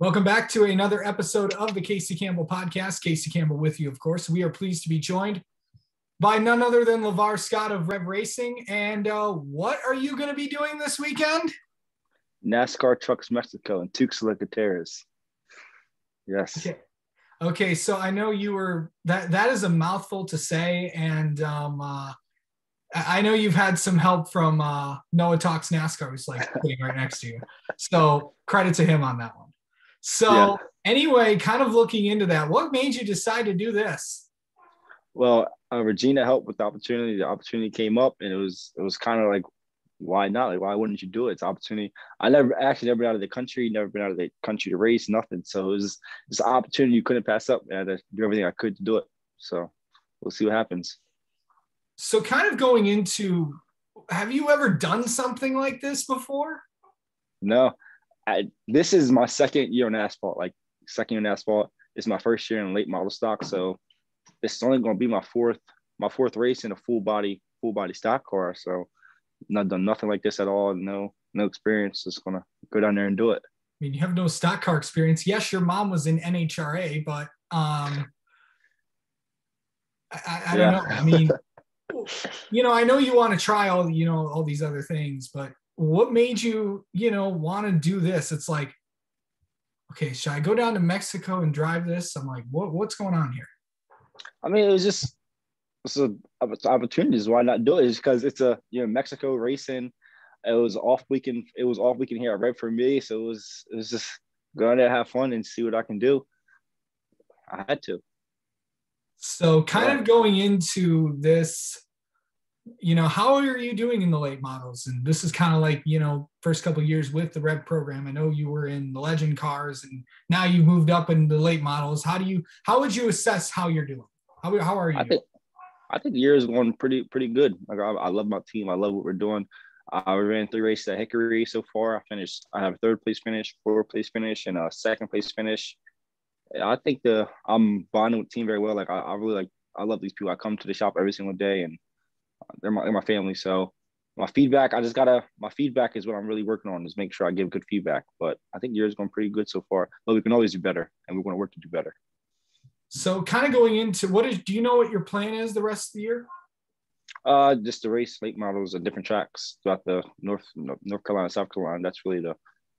Welcome back to another episode of the Casey Campbell podcast. Casey Campbell with you, of course. We are pleased to be joined by none other than Lavar Scott of Rev Racing. And what are you going to be doing this weekend? NASCAR Trucks Mexico and Tuxtla Gutierrez. Yes. Okay. So I know you were that is a mouthful to say, and I know you've had some help from Noah Talks NASCAR, who's like sitting right next to you. So credit to him on that one. So Anyway, kind of looking into that, what made you decide to do this? Well, Regina helped with the opportunity. The opportunity came up, and it was kind of like, why not? Like, why wouldn't you do it? It's an opportunity. I never been out of the country, never been out of the country to race, nothing. So it was an opportunity you couldn't pass up. I had to do everything I could to do it. So we'll see what happens. So kind of going into, have you ever done something like this before? No. This is my second year in asphalt. It's my first year in late model stock. So this is only going to be my fourth race in a full body stock car. So not done nothing like this at all. No experience. Just going to go down there and do it. I mean, you have no stock car experience. Yes, your mom was in NHRA, but I don't know. I mean, I know you want to try all these other things, but what made you, want to do this? It's like, okay, should I go down to Mexico and drive this? I'm like, what's going on here? I mean, it's opportunities. Why not do it? It's because it's Mexico racing. It was off weekend. It was off weekend here at Red for me. So it was just go out there, have fun, and see what I can do. I had to. So kind of going into this, how are you doing in the late models? And this is kind of like, first couple of years with the Rev program. I know you were in the legend cars and now you moved up in the late models. How would you assess how you're doing? How are you? I think the year is going pretty good. Like I love my team. I love what we're doing. I ran 3 races at Hickory so far. I have a 3rd place finish, 4th place finish, and a 2nd place finish. I think I'm bonding with the team very well. Like I love these people. I come to the shop every single day, and they're my family. So my feedback is what I'm really working on, is make sure I give good feedback. But I think the year is going pretty good so far. But we can always do better, and we're going to work to do better. So kind of going into do you know what your plan is the rest of the year? Just to race late models at different tracks throughout the North Carolina, South Carolina. That's really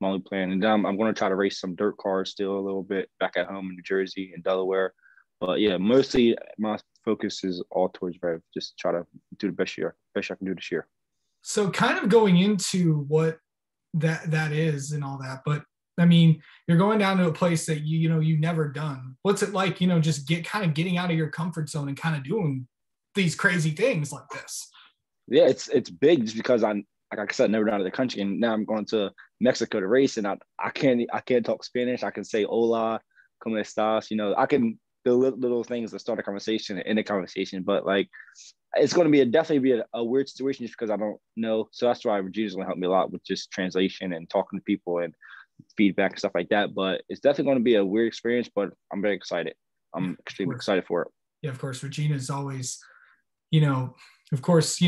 my only plan. And I'm going to try to race some dirt cars still a little bit back at home in New Jersey and Delaware. But yeah, mostly my focus is all towards Rev. Just try to do the best I can do this year. So kind of going into what that is and all that, but I mean, you're going down to a place that you've never done. What's it like, just getting out of your comfort zone and kind of doing these crazy things like this? Yeah, it's big just because like I said, never been out of the country, and now I'm going to Mexico to race, and I can't talk Spanish. I can say hola, como estas, I can the little things that start a conversation and end a conversation, but like it's going to definitely be a weird situation just because I don't know. So that's why Regina's going to help me a lot with just translation and talking to people and feedback and stuff like that. But it's definitely going to be a weird experience, but I'm very excited. I'm extremely excited for it. Yeah, of course. Regina is always, of course,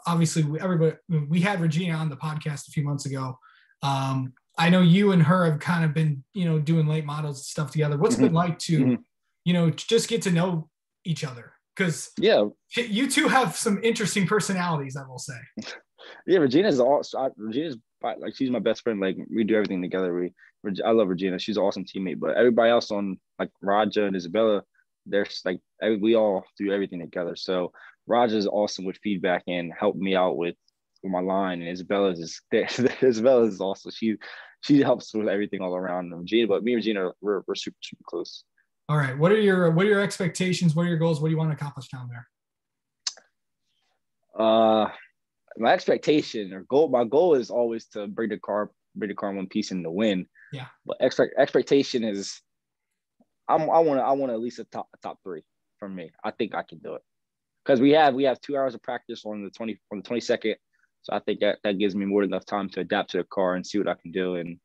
obviously we had Regina on the podcast a few months ago. I know you and her have kind of been, doing late models and stuff together. What's it been like to, just get to know each other? Because you two have some interesting personalities, I will say. Yeah, Regina's like, she's my best friend. Like, we do everything together. I love Regina. She's an awesome teammate. But everybody else on, like, Raja and Isabella, there's like we all do everything together. So Raja's awesome with feedback and helped me out with my line. And Isabella's also she helps with everything all around. Regina, but me and Regina, we're super close. All right. What are your expectations? What are your goals? What do you want to accomplish down there? My expectation my goal is always to bring the car in one piece and to win. Yeah. But expectation is I want at least a top 3 from me. I think I can do it because we have 2 hours of practice on the 22nd. So I think that gives me more than enough time to adapt to the car and see what I can do. And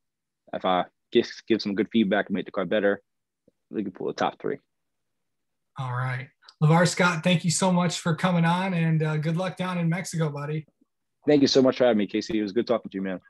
if I give some good feedback and make the car better, we can pull a top 3. All right. Lavar Scott, thank you so much for coming on, and good luck down in Mexico, buddy. Thank you so much for having me, Casey. It was good talking to you, man.